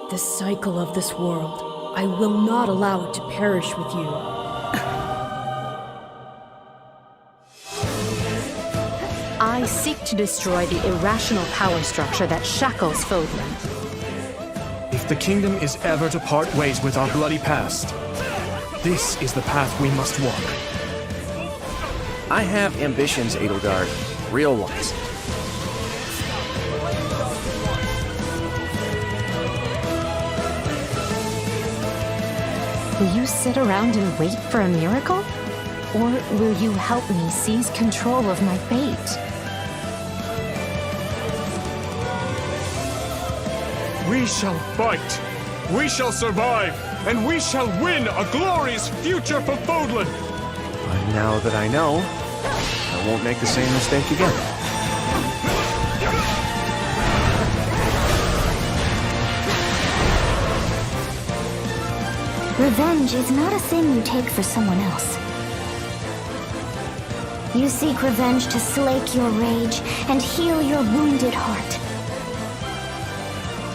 The cycle of this world. I will not allow it to perish with you. I seek to destroy the irrational power structure that shackles Fodlan. If the kingdom is ever to part ways with our bloody past, this is the path we must walk. I have ambitions, Edelgard. Real ones. Will you sit around and wait for a miracle? Or will you help me seize control of my fate? We shall fight, we shall survive, and we shall win a glorious future for Fodlan! But now that I know, I won't make the same mistake again. Revenge is not a thing you take for someone else. You seek revenge to slake your rage and heal your wounded heart.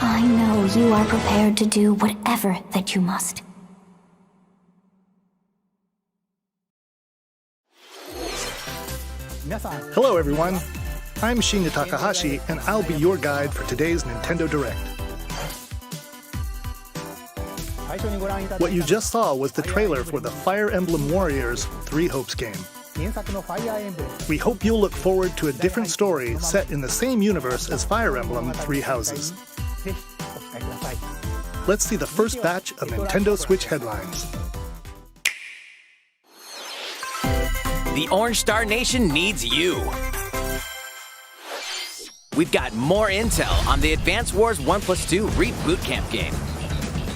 I know you are prepared to do whatever that you must. Hello everyone, I'm Shinya Takahashi and I'll be your guide for today's Nintendo Direct. What you just saw was the trailer for the Fire Emblem Warriors 3 Hopes game. We hope you'll look forward to a different story set in the same universe as Fire Emblem 3 Houses. Let's see the first batch of Nintendo Switch headlines. The Orange Star Nation needs you. We've got more intel on the Advance Wars 1+2 Reboot Camp game.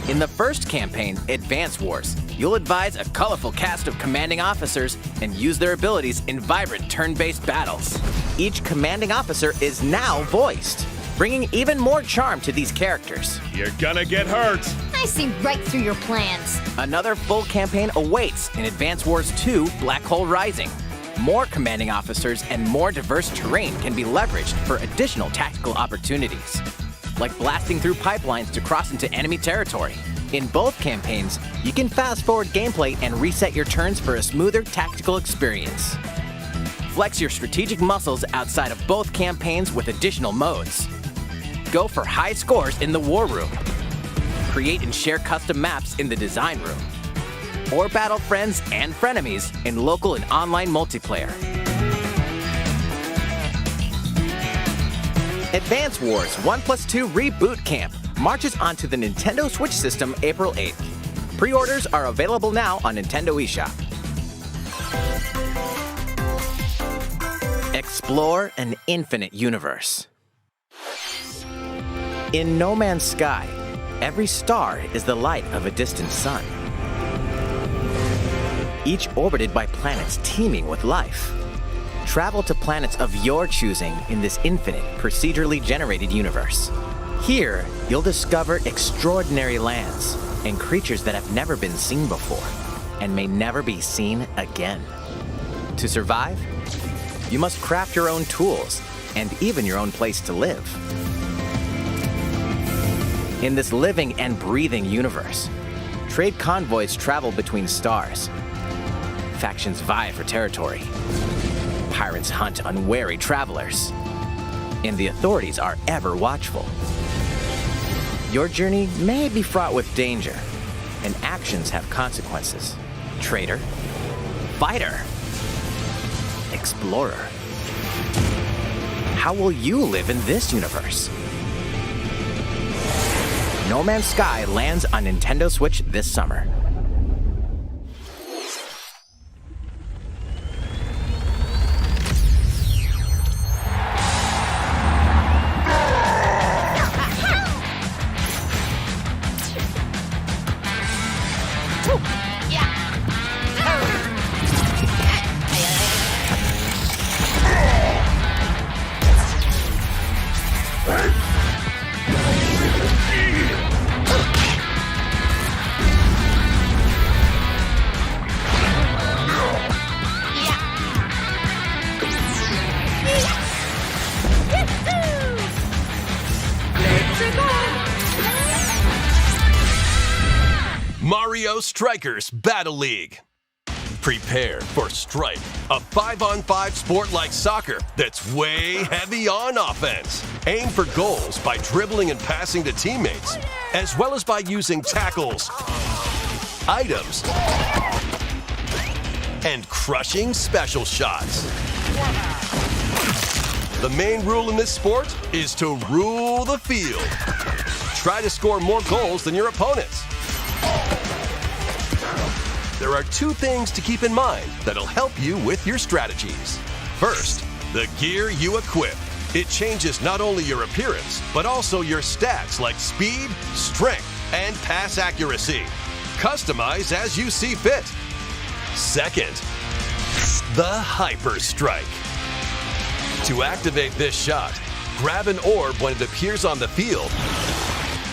In the first campaign, Advance Wars, you'll advise a colorful cast of commanding officers and use their abilities in vibrant turn-based battles. Each commanding officer is now voiced, bringing even more charm to these characters. You're gonna get hurt! I see right through your plans. Another full campaign awaits in Advance Wars 2 Black Hole Rising. More commanding officers and more diverse terrain can be leveraged for additional tactical opportunities, like blasting through pipelines to cross into enemy territory. In both campaigns, you can fast-forward gameplay and reset your turns for a smoother tactical experience. Flex your strategic muscles outside of both campaigns with additional modes. Go for high scores in the War Room. Create and share custom maps in the Design Room. Or battle friends and frenemies in local and online multiplayer. Advance Wars 1+2 Reboot Camp marches onto the Nintendo Switch system April 8th. Pre-orders are available now on Nintendo eShop. Explore an infinite universe. In No Man's Sky, every star is the light of a distant sun, each orbited by planets teeming with life. Travel to planets of your choosing in this infinite, procedurally generated universe. Here, you'll discover extraordinary lands and creatures that have never been seen before and may never be seen again. To survive, you must craft your own tools and even your own place to live. In this living and breathing universe, trade convoys travel between stars. Factions vie for territory. Pirates hunt unwary travelers. And the authorities are ever watchful. Your journey may be fraught with danger, and actions have consequences. Traitor, fighter, explorer. How will you live in this universe? No Man's Sky lands on Nintendo Switch this summer. Mario Strikers Battle League. Prepare for Strike, a 5-on-5 sport like soccer that's way heavy on offense. Aim for goals by dribbling and passing to teammates, as well as by using tackles, items, and crushing special shots. The main rule in this sport is to rule the field. Try to score more goals than your opponents. There are two things to keep in mind that'll help you with your strategies. First, the gear you equip. It changes not only your appearance, but also your stats like speed, strength, and pass accuracy. Customize as you see fit. Second, the Hyper Strike. To activate this shot, grab an orb when it appears on the field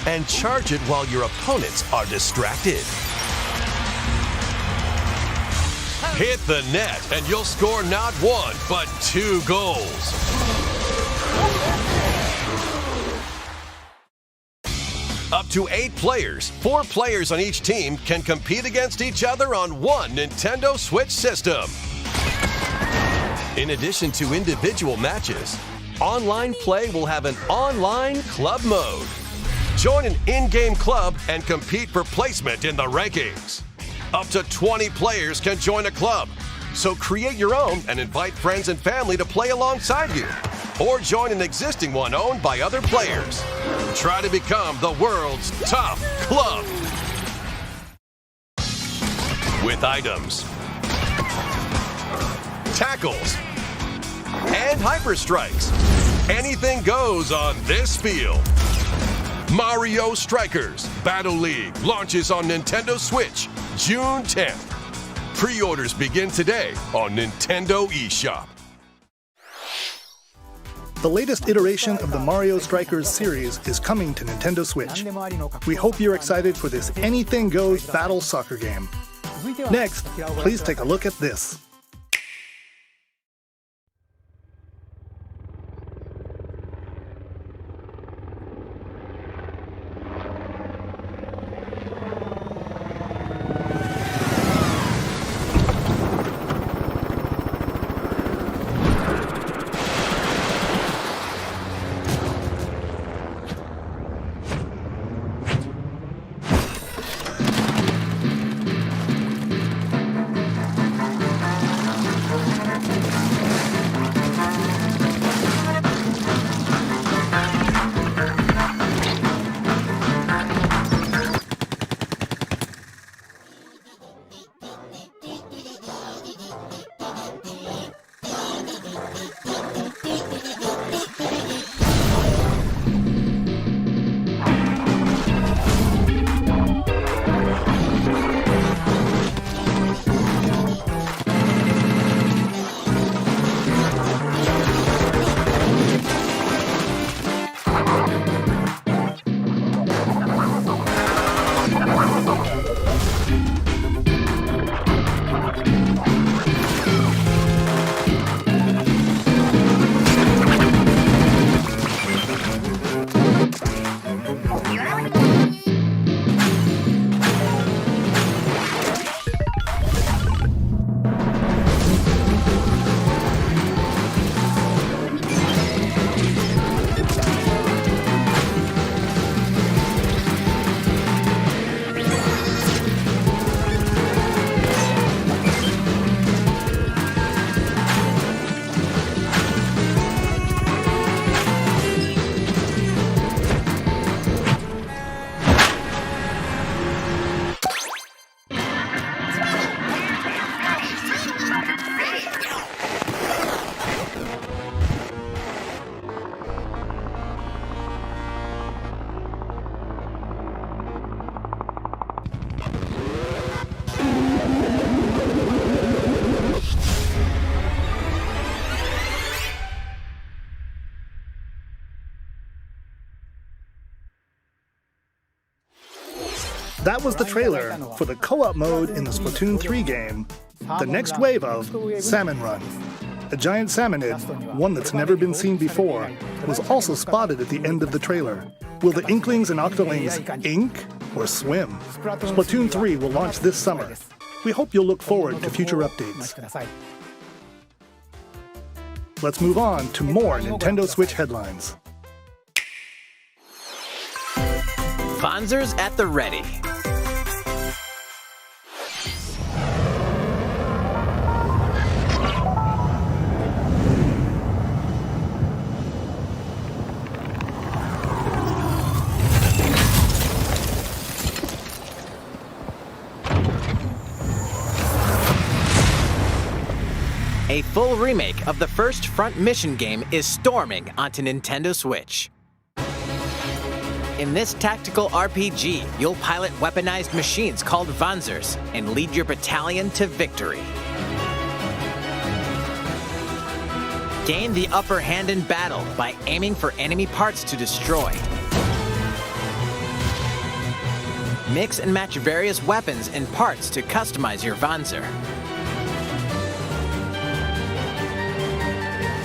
and charge it while your opponents are distracted. Hit the net and you'll score not one, but 2 goals. Up to 8 players, 4 players on each team can compete against each other on one Nintendo Switch system. In addition to individual matches, online play will have an online club mode. Join an in-game club and compete for placement in the rankings. Up to 20 players can join a club, so create your own and invite friends and family to play alongside you, or join an existing one owned by other players. Try to become the world's top club. With items, tackles, and hyper strikes, anything goes on this field. Mario Strikers Battle League launches on Nintendo Switch June 10th. Pre-orders begin today on Nintendo eShop. The latest iteration of the Mario Strikers series is coming to Nintendo Switch. We hope you're excited for this anything goes battle soccer game. Next, please take a look at this. That was the trailer for the co-op mode in the Splatoon 3 game, the next wave of Salmon Run. A giant salmonid, one that's never been seen before, was also spotted at the end of the trailer. Will the Inklings and Octolings ink or swim. Splatoon 3 will launch this summer. We hope you'll look forward to future updates. Let's move on to more Nintendo Switch headlines. Sponsors at the ready. A full remake of the first Front Mission game is storming onto Nintendo Switch. In this tactical RPG, you'll pilot weaponized machines called Panzers and lead your battalion to victory. Gain the upper hand in battle by aiming for enemy parts to destroy. Mix and match various weapons and parts to customize your Panzer.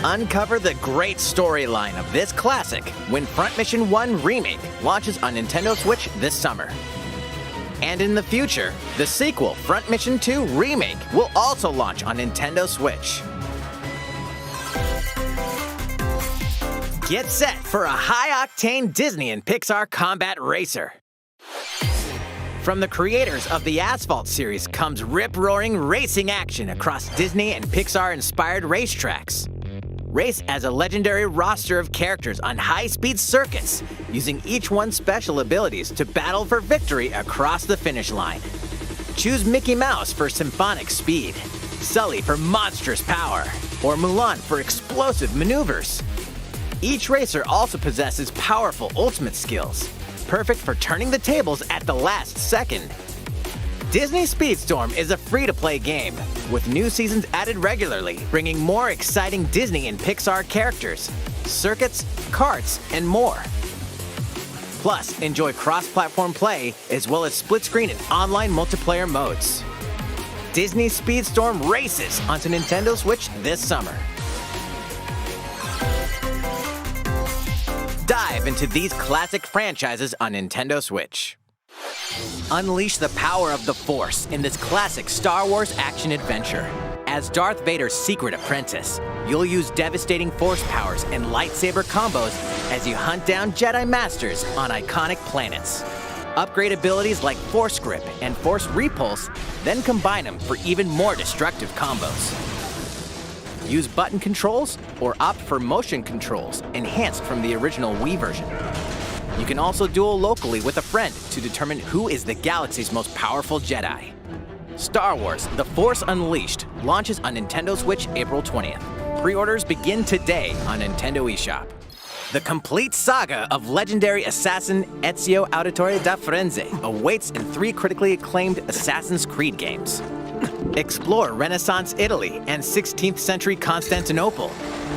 Uncover the great storyline of this classic when Front Mission 1 Remake launches on Nintendo Switch this summer. And in the future, the sequel, Front Mission 2 Remake, will also launch on Nintendo Switch. Get set for a high-octane Disney and Pixar combat racer. From the creators of the Asphalt series comes rip-roaring racing action across Disney and Pixar-inspired racetracks. Race as a legendary roster of characters on high-speed circuits, using each one's special abilities to battle for victory across the finish line. Choose Mickey Mouse for symphonic speed, Sully for monstrous power, or Mulan for explosive maneuvers. Each racer also possesses powerful ultimate skills, perfect for turning the tables at the last second. Disney Speedstorm is a free-to-play game, with new seasons added regularly, bringing more exciting Disney and Pixar characters, circuits, karts, and more. Plus, enjoy cross-platform play, as well as split-screen and online multiplayer modes. Disney Speedstorm races onto Nintendo Switch this summer. Dive into these classic franchises on Nintendo Switch. Unleash the power of the Force in this classic Star Wars action-adventure. As Darth Vader's secret apprentice, you'll use devastating Force powers and lightsaber combos as you hunt down Jedi Masters on iconic planets. Upgrade abilities like Force Grip and Force Repulse, then combine them for even more destructive combos. Use button controls or opt for motion controls enhanced from the original Wii version. You can also duel locally with a friend to determine who is the galaxy's most powerful Jedi. Star Wars: The Force Unleashed launches on Nintendo Switch April 20th. Pre-orders begin today on Nintendo eShop. The complete saga of legendary assassin Ezio Auditore da Firenze awaits in 3 critically acclaimed Assassin's Creed games. Explore Renaissance Italy and 16th century Constantinople.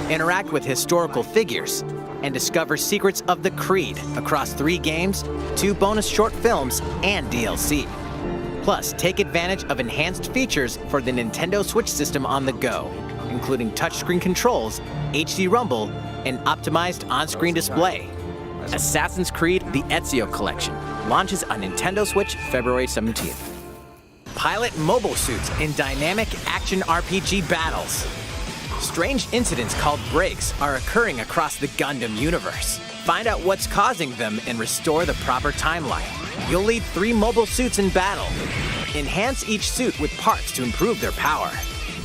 Interact with historical figures and discover secrets of the Creed across 3 games, 2 bonus short films, and DLC. Plus, take advantage of enhanced features for the Nintendo Switch system on the go, including touchscreen controls, HD Rumble, and optimized on-screen display. Assassin's Creed: The Ezio Collection launches on Nintendo Switch February 17th. Pilot mobile suits in dynamic action RPG battles. Strange incidents called breaks are occurring across the Gundam universe. Find out what's causing them and restore the proper timeline. You'll lead 3 mobile suits in battle. Enhance each suit with parts to improve their power.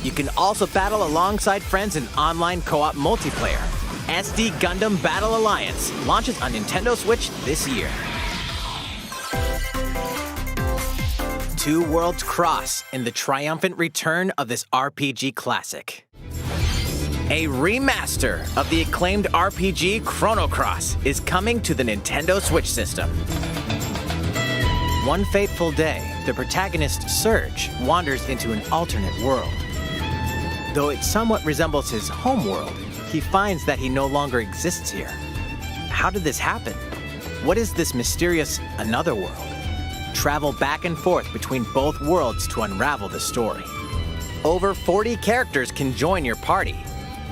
You can also battle alongside friends in online co-op multiplayer. SD Gundam Battle Alliance launches on Nintendo Switch this year. 2 worlds cross in the triumphant return of this RPG classic. A remaster of the acclaimed RPG Chrono Cross is coming to the Nintendo Switch system. One fateful day, the protagonist Surge wanders into an alternate world. Though it somewhat resembles his home world, he finds that he no longer exists here. How did this happen? What is this mysterious another world? Travel back and forth between both worlds to unravel the story. Over 40 characters can join your party.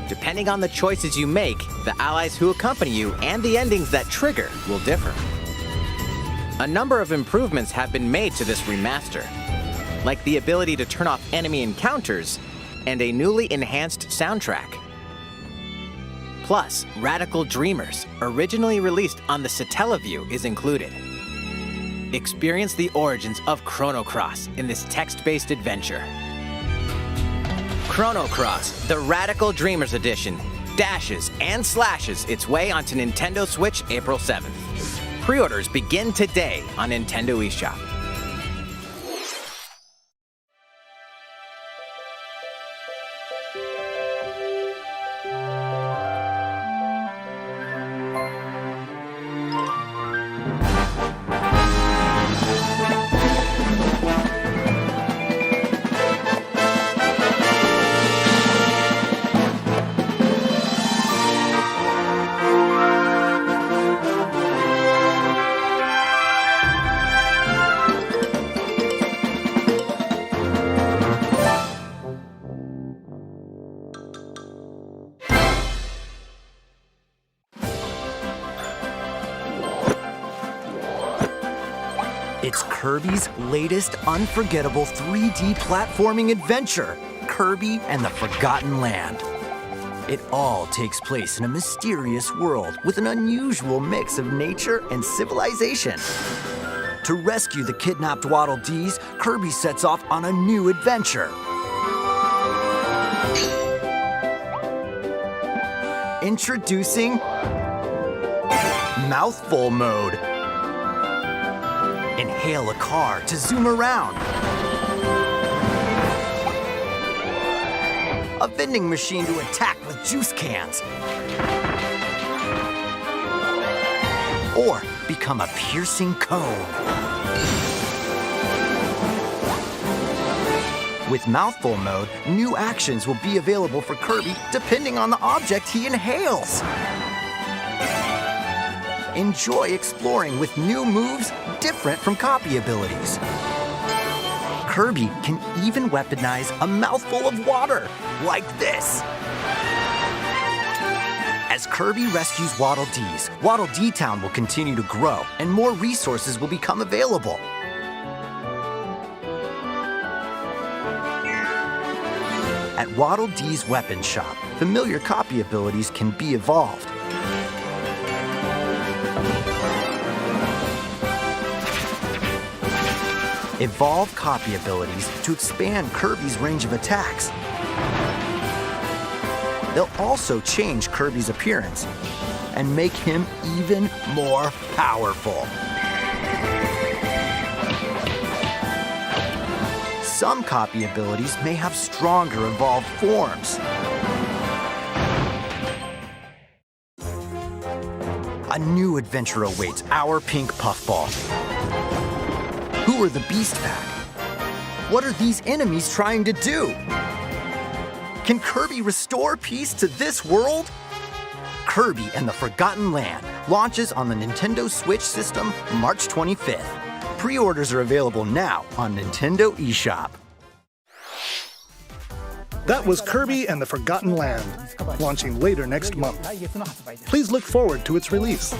Depending on the choices you make, the allies who accompany you and the endings that trigger will differ. A number of improvements have been made to this remaster, like the ability to turn off enemy encounters and a newly enhanced soundtrack. Plus, Radical Dreamers, originally released on the Satellaview, is included. Experience the origins of Chrono Cross in this text-based adventure. Chrono Cross, the Radical Dreamers Edition, dashes and slashes its way onto Nintendo Switch April 7th. Pre-orders begin today on Nintendo eShop. It's Kirby's latest unforgettable 3D platforming adventure, Kirby and the Forgotten Land. It all takes place in a mysterious world with an unusual mix of nature and civilization. To rescue the kidnapped Waddle Dees, Kirby sets off on a new adventure. Introducing Mouthful Mode. Inhale a car to zoom around. A vending machine to attack with juice cans. Or become a piercing cone. With Mouthful Mode, new actions will be available for Kirby depending on the object he inhales. Enjoy exploring with new moves different from copy abilities. Kirby can even weaponize a mouthful of water, like this. As Kirby rescues Waddle Dees, Waddle Dee Town will continue to grow and more resources will become available. At Waddle Dee's Weapon Shop, familiar copy abilities can be evolved. Evolve copy abilities to expand Kirby's range of attacks. They'll also change Kirby's appearance and make him even more powerful. Some copy abilities may have stronger evolved forms. A new adventure awaits our pink puffball. Who are the Beast Pack? What are these enemies trying to do? Can Kirby restore peace to this world? Kirby and the Forgotten Land launches on the Nintendo Switch system March 25th. Pre-orders are available now on Nintendo eShop. That was Kirby and the Forgotten Land, launching later next month. Please look forward to its release.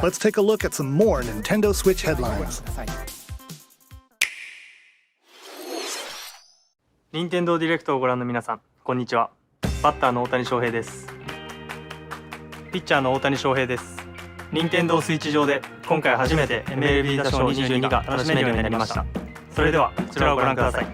Let's take a look at some more Nintendo Switch headlines. 任天堂ディレクトをご覧の皆さん、こんにちは。バッターの大谷翔平です。ピッチャーの大谷翔平です。任天堂スイッチ上で今回初めて MLB 打賞22が楽しめるようになりました。それではこちらをご覧ください。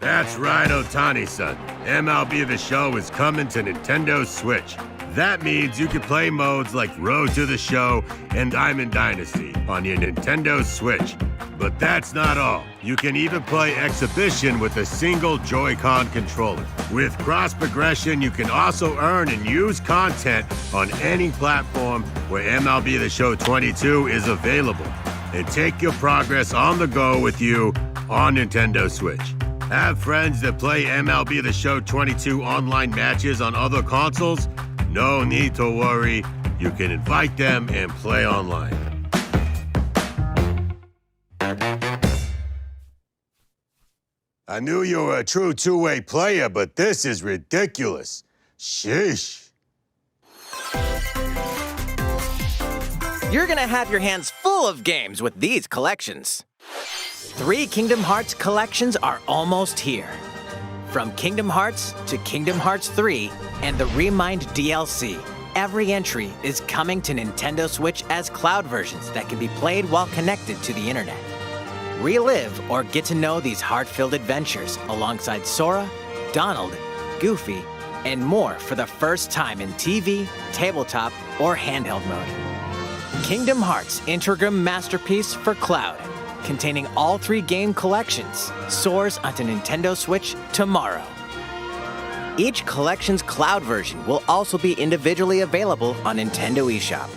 That's right, Otani-san. MLB The Show is coming to Nintendo Switch. That means you can play modes like Road to the Show and Diamond Dynasty on your Nintendo Switch. But that's not all. You can even play Exhibition with a single Joy-Con controller. With cross progression, you can also earn and use content on any platform where MLB The Show 22 is available. And take your progress on the go with you on Nintendo Switch. Have friends that play MLB The Show 22 online matches on other consoles? No need to worry. You can invite them and play online. I knew you were a true two-way player, but this is ridiculous. Sheesh. You're gonna have your hands full of games with these collections. 3 Kingdom Hearts collections are almost here. From Kingdom Hearts to Kingdom Hearts 3 and the Remind DLC, every entry is coming to Nintendo Switch as cloud versions that can be played while connected to the internet. Relive or get to know these heart-filled adventures alongside Sora, Donald, Goofy, and more for the first time in TV, tabletop, or handheld mode. Kingdom Hearts Intergram Masterpiece for Cloud, containing all 3 game collections, soars onto Nintendo Switch tomorrow. Each collection's cloud version will also be individually available on Nintendo eShop.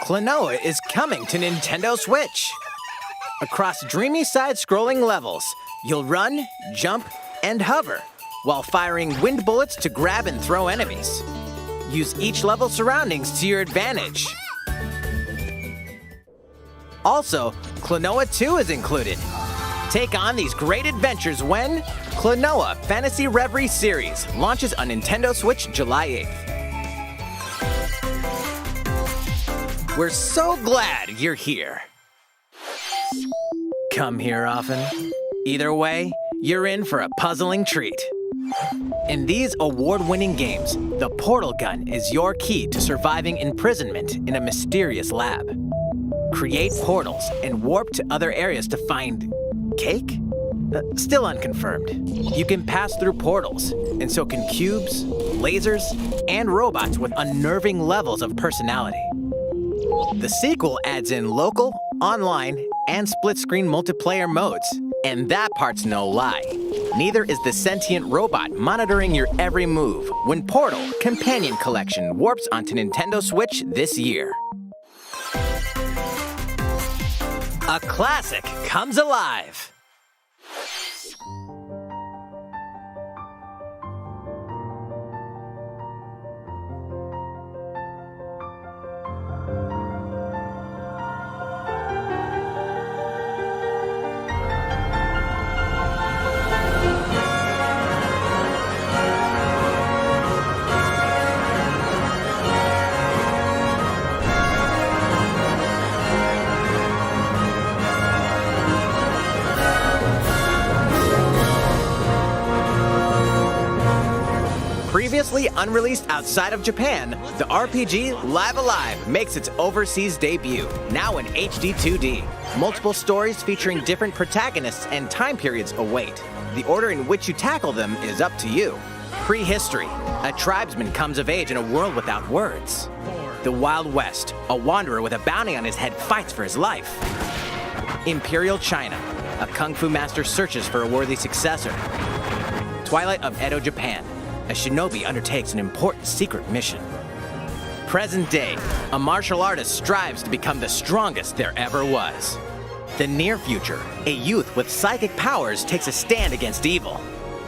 Klonoa is coming to Nintendo Switch. Across dreamy side-scrolling levels, you'll run, jump, and hover, while firing wind bullets to grab and throw enemies. Use each level's surroundings to your advantage. Also, Klonoa 2 is included. Take on these great adventures when Klonoa Fantasy Reverie Series launches on Nintendo Switch July 8th. We're so glad you're here. Come here often. Either way, you're in for a puzzling treat. In these award-winning games, the portal gun is your key to surviving imprisonment in a mysterious lab. Create portals and warp to other areas to find cake? Still unconfirmed. You can pass through portals, and so can cubes, lasers, and robots with unnerving levels of personality. The sequel adds in local, online, and split-screen multiplayer modes, and that part's no lie. Neither is the sentient robot monitoring your every move when Portal Companion Collection warps onto Nintendo Switch this year. A classic comes alive. Previously unreleased outside of Japan, the RPG Live Alive makes its overseas debut, now in HD 2D. Multiple stories featuring different protagonists and time periods await. The order in which you tackle them is up to you. Prehistory. A tribesman comes of age in a world without words. The Wild West. A wanderer with a bounty on his head fights for his life. Imperial China. A kung fu master searches for a worthy successor. Twilight of Edo, Japan. A shinobi undertakes an important secret mission. Present day, a martial artist strives to become the strongest there ever was. The near future, a youth with psychic powers takes a stand against evil.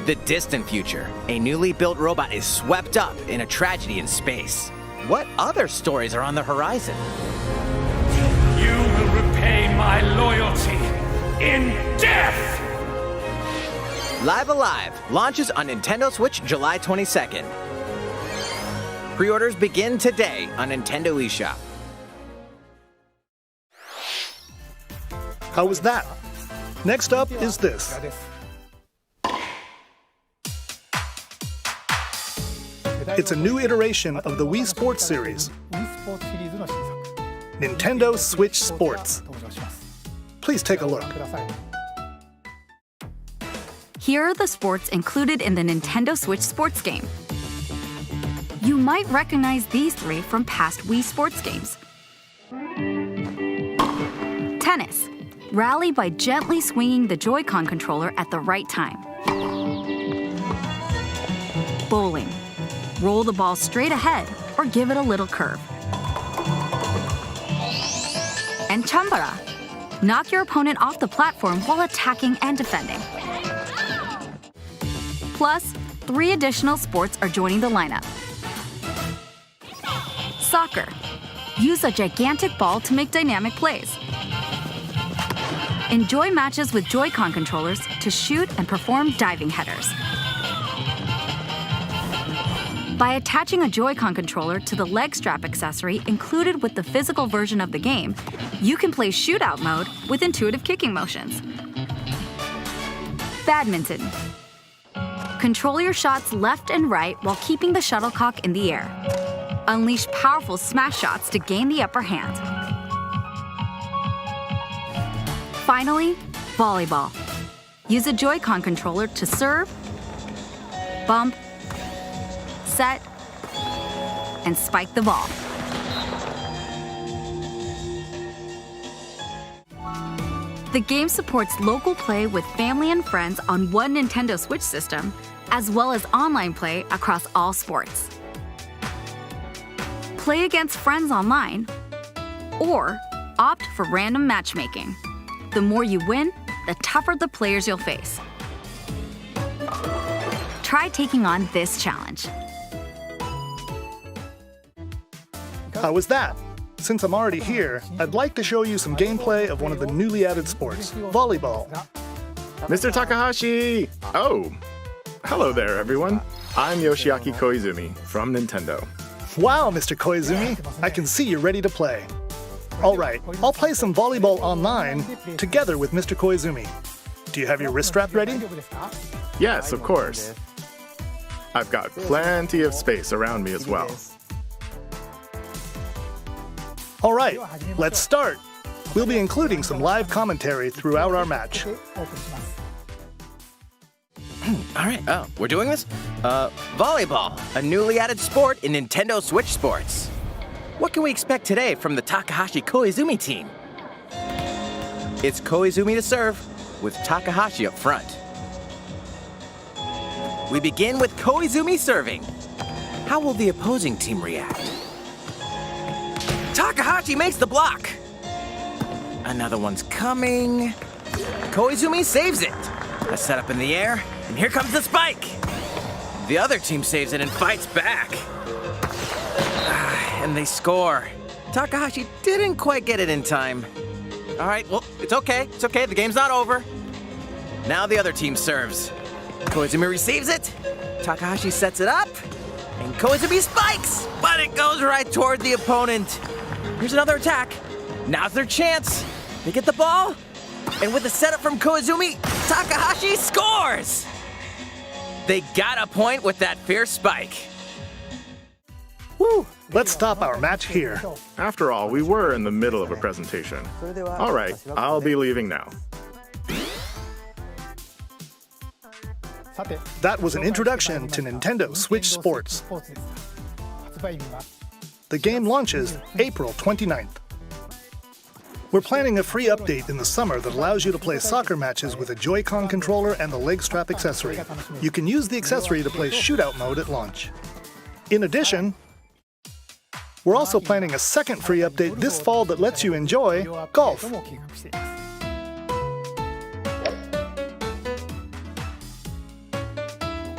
The distant future, a newly built robot is swept up in a tragedy in space. What other stories are on the horizon? You will repay my loyalty in death! Live Alive launches on Nintendo Switch July 22nd. Pre-orders begin today on Nintendo eShop. How was that? Next up is this. It's a new iteration of the Wii Sports series. Nintendo Switch Sports. Please take a look. Here are the sports included in the Nintendo Switch Sports game. You might recognize these 3 from past Wii Sports games. Tennis. Rally by gently swinging the Joy-Con controller at the right time. Bowling. Roll the ball straight ahead or give it a little curve. And Chambara. Knock your opponent off the platform while attacking and defending. Plus, 3 additional sports are joining the lineup. Soccer. Use a gigantic ball to make dynamic plays. Enjoy matches with Joy-Con controllers to shoot and perform diving headers. By attaching a Joy-Con controller to the leg strap accessory included with the physical version of the game, you can play shootout mode with intuitive kicking motions. Badminton. Control your shots left and right while keeping the shuttlecock in the air. Unleash powerful smash shots to gain the upper hand. Finally, volleyball. Use a Joy-Con controller to serve, bump, set, and spike the ball. The game supports local play with family and friends on one Nintendo Switch system, as well as online play across all sports. Play against friends online, or opt for random matchmaking. The more you win, the tougher the players you'll face. Try taking on this challenge. How was that? Since I'm already here, I'd like to show you some gameplay of one of the newly added sports, volleyball. Mr. Takahashi! Oh, hello there, everyone. I'm Yoshiaki Koizumi from Nintendo. Wow, Mr. Koizumi, I can see you're ready to play. All right, I'll play some volleyball online together with Mr. Koizumi. Do you have your wrist strap ready? Yes, of course. I've got plenty of space around me as well. All right, let's start. We'll be including some live commentary throughout our match. All right, we're doing this? Volleyball, a newly added sport in Nintendo Switch Sports. What can we expect today from the Takahashi Koizumi team? It's Koizumi to serve, with Takahashi up front. We begin with Koizumi serving. How will the opposing team react? Takahashi makes the block. Another one's coming. Koizumi saves it. A setup in the air, and here comes the spike. The other team saves it and fights back. And they score. Takahashi didn't quite get it in time. All right, well, it's okay. It's okay, the game's not over. Now the other team serves. Koizumi receives it. Takahashi sets it up. And Koizumi spikes, but it goes right toward the opponent. Here's another attack. Now's their chance. They get the ball, and with the setup from Koizumi, Takahashi scores! They got a point with that fierce spike. Woo! Let's stop our match here. After all, we were in the middle of a presentation. All right, I'll be leaving now. That was an introduction to Nintendo Switch Sports. The game launches April 29th. We're planning a free update in the summer that allows you to play soccer matches with a Joy-Con controller and the leg strap accessory. You can use the accessory to play shootout mode at launch. In addition, we're also planning a second free update this fall that lets you enjoy golf.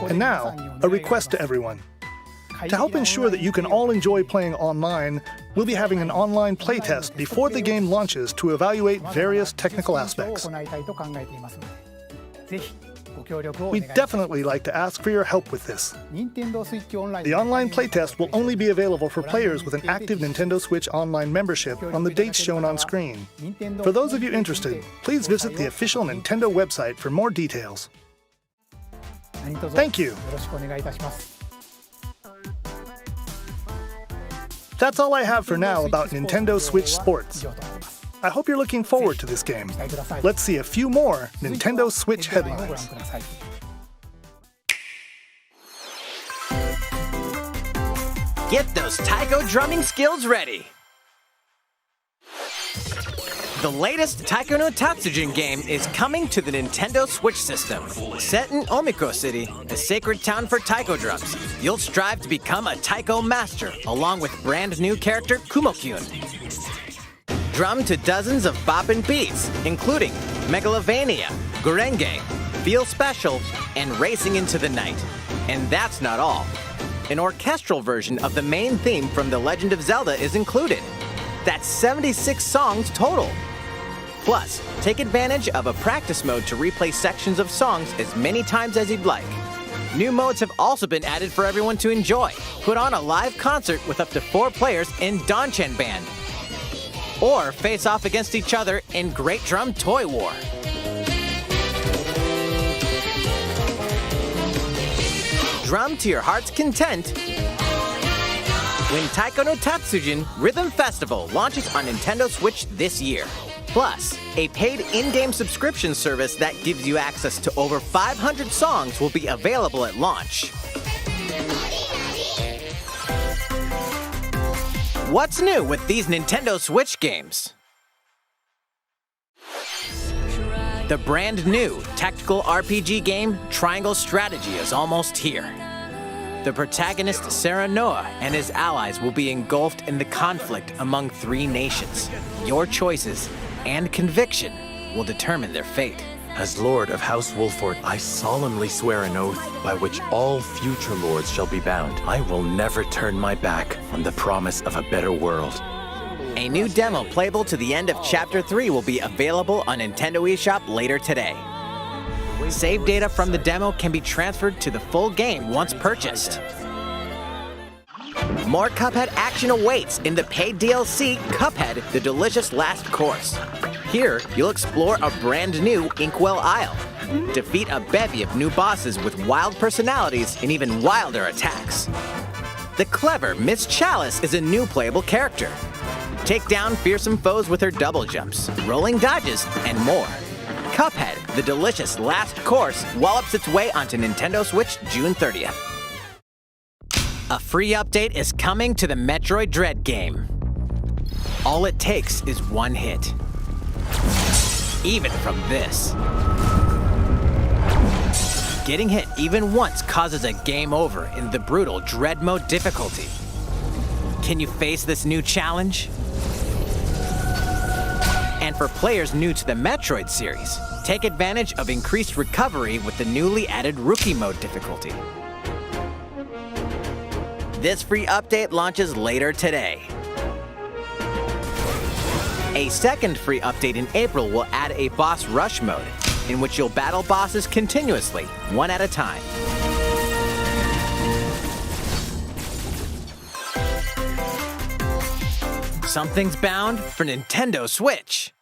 And now, a request to everyone. To help ensure that you can all enjoy playing online, we'll be having an online playtest before the game launches to evaluate various technical aspects. We'd definitely like to ask for your help with this. The online playtest will only be available for players with an active Nintendo Switch Online membership on the dates shown on screen. For those of you interested, please visit the official Nintendo website for more details. Thank you. That's all I have for now about Nintendo Switch Sports. I hope you're looking forward to this game. Let's see a few more Nintendo Switch headlines. Get those taiko drumming skills ready. The latest Taiko no Tatsujin game is coming to the Nintendo Switch system. Set in Omiko City, a sacred town for taiko drums, you'll strive to become a taiko master, along with brand new character Kumo-kyun. Drum to dozens of boppin' beats, including Megalovania, Gurenge, Feel Special, and Racing into the Night. And that's not all. An orchestral version of the main theme from The Legend of Zelda is included. That's 76 songs total. Plus, take advantage of a practice mode to replay sections of songs as many times as you'd like. New modes have also been added for everyone to enjoy. Put on a live concert with up to 4 players in Danchan Band. Or face off against each other in Great Drum Toy War. Drum to your heart's content when Taiko no Tatsujin Rhythm Festival launches on Nintendo Switch this year. Plus, a paid in-game subscription service that gives you access to over 500 songs will be available at launch. What's new with these Nintendo Switch games? The brand new tactical RPG game Triangle Strategy is almost here. The protagonist Serenoa and his allies will be engulfed in the conflict among 3 nations. Your choices and conviction will determine their fate. As Lord of House Wolford, I solemnly swear an oath by which all future lords shall be bound. I will never turn my back on the promise of a better world. A new demo playable to the end of Chapter 3 will be available on Nintendo eShop later today. Save data from the demo can be transferred to the full game once purchased. More Cuphead action awaits in the paid DLC Cuphead: The Delicious Last Course. Here, you'll explore a brand new Inkwell Isle, defeat a bevy of new bosses with wild personalities and even wilder attacks. The clever Miss Chalice is a new playable character. Take down fearsome foes with her double jumps, rolling dodges, and more. Cuphead: The Delicious Last Course wallops its way onto Nintendo Switch June 30th. A free update is coming to the Metroid Dread game. All it takes is one hit. Even from this. Getting hit even once causes a game over in the brutal Dread Mode difficulty. Can you face this new challenge? And for players new to the Metroid series, take advantage of increased recovery with the newly added Rookie Mode difficulty. This free update launches later today. A second free update in April will add a boss rush mode, in which you'll battle bosses continuously, one at a time. Something's bound for Nintendo Switch.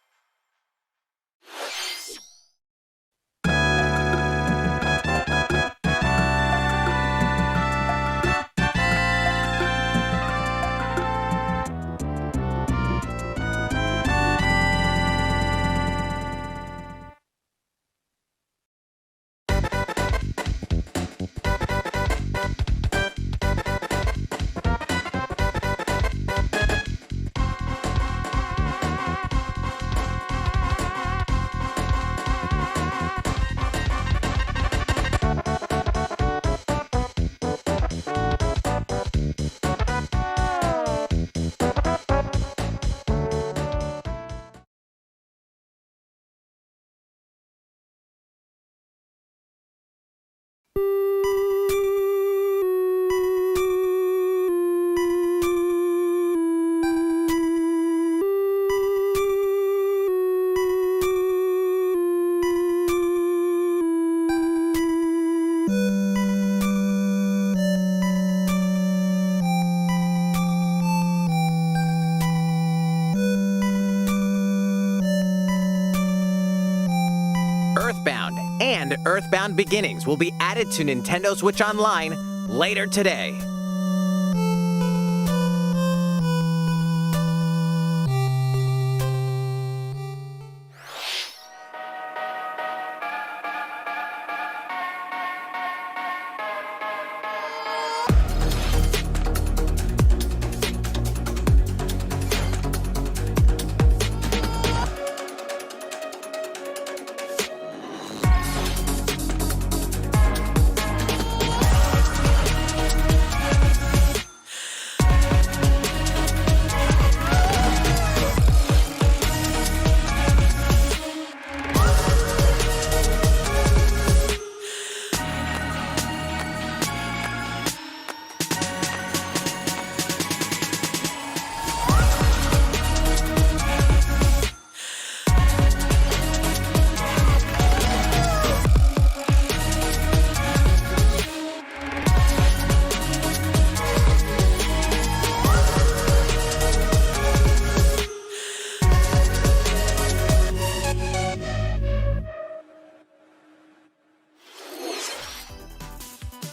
Earthbound and Earthbound Beginnings will be added to Nintendo Switch Online later today.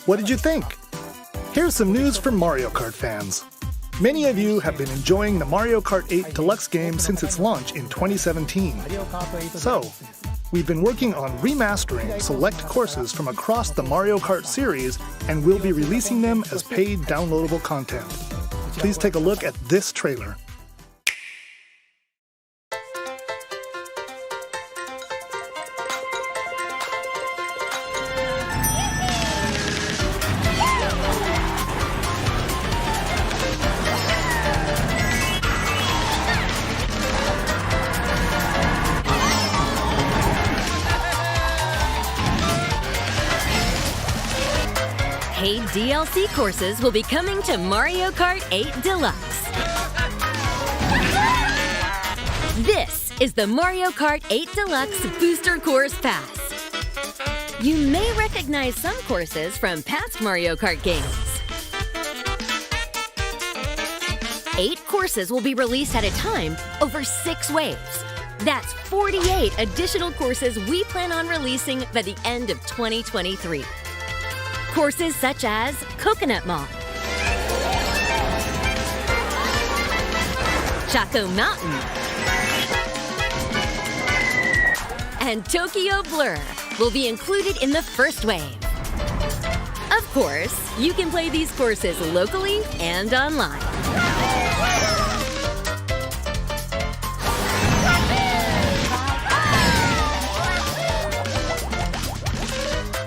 What did you think? Here's some news for Mario Kart fans. Many of you have been enjoying the Mario Kart 8 Deluxe game since its launch in 2017. So, we've been working on remastering select courses from across the Mario Kart series, and we'll be releasing them as paid downloadable content. Please take a look at this trailer. Paid DLC courses will be coming to Mario Kart 8 Deluxe. This is the Mario Kart 8 Deluxe Booster Course Pass. You may recognize some courses from past Mario Kart games. 8 courses will be released at a time over 6 waves. That's 48 additional courses we plan on releasing by the end of 2023. Courses such as Coconut Mall, Chaco Mountain, and Tokyo Blur will be included in the first wave. Of course, you can play these courses locally and online.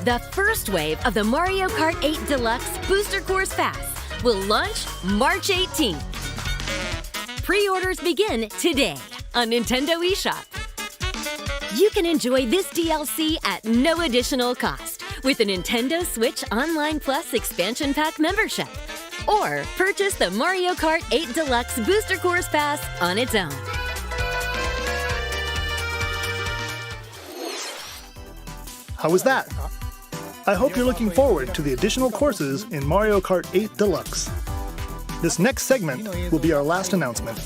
The first wave of the Mario Kart 8 Deluxe Booster Course Pass will launch March 18th. Pre-orders begin today on Nintendo eShop. You can enjoy this DLC at no additional cost with a Nintendo Switch Online Plus Expansion Pack membership, or purchase the Mario Kart 8 Deluxe Booster Course Pass on its own. How was that? I hope you're looking forward to the additional courses in Mario Kart 8 Deluxe. This next segment will be our last announcement.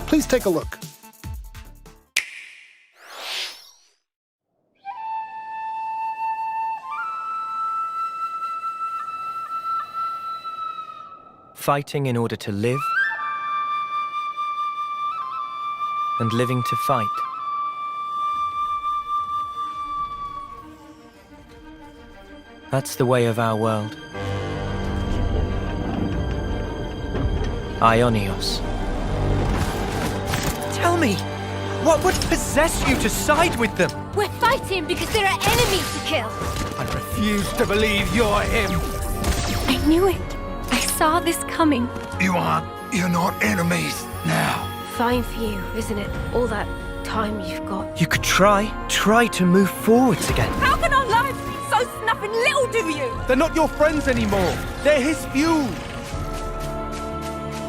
Please take a look. Fighting in order to live, and living to fight. That's the way of our world. Ionios. Tell me, what would possess you to side with them? We're fighting because there are enemies to kill. I refuse to believe you're him. I knew it. I saw this coming. You're not enemies now. Fine for you, isn't it? All that time you've got. You could try to move forwards again. How can our lives be so snuffing little to you? They're not your friends anymore. They're his fuel.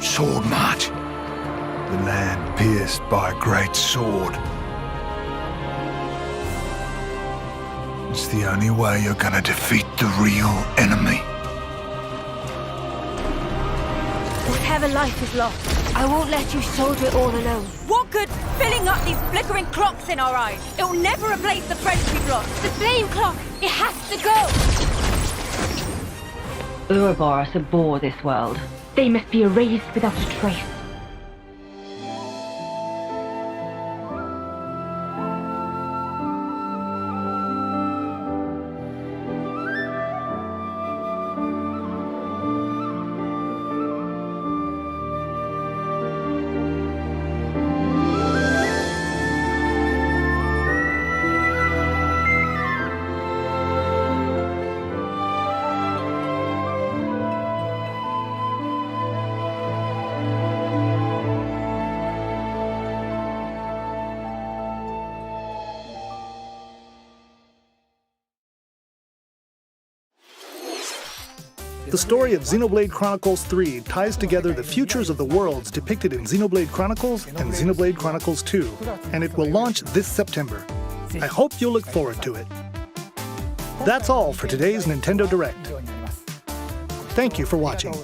Sword march. The land pierced by a great sword. It's the only way you're gonna defeat the real enemy. Whatever life is lost, I won't let you shoulder it all alone. What good filling up these flickering clocks in our eyes? It'll never replace the friends we've lost. The flame clock, it has to go! Ouroboros abhor this world. They must be erased without a trace. The story of Xenoblade Chronicles 3 ties together the futures of the worlds depicted in Xenoblade Chronicles and Xenoblade Chronicles 2, and it will launch this September. I hope you'll look forward to it. That's all for today's Nintendo Direct. Thank you for watching.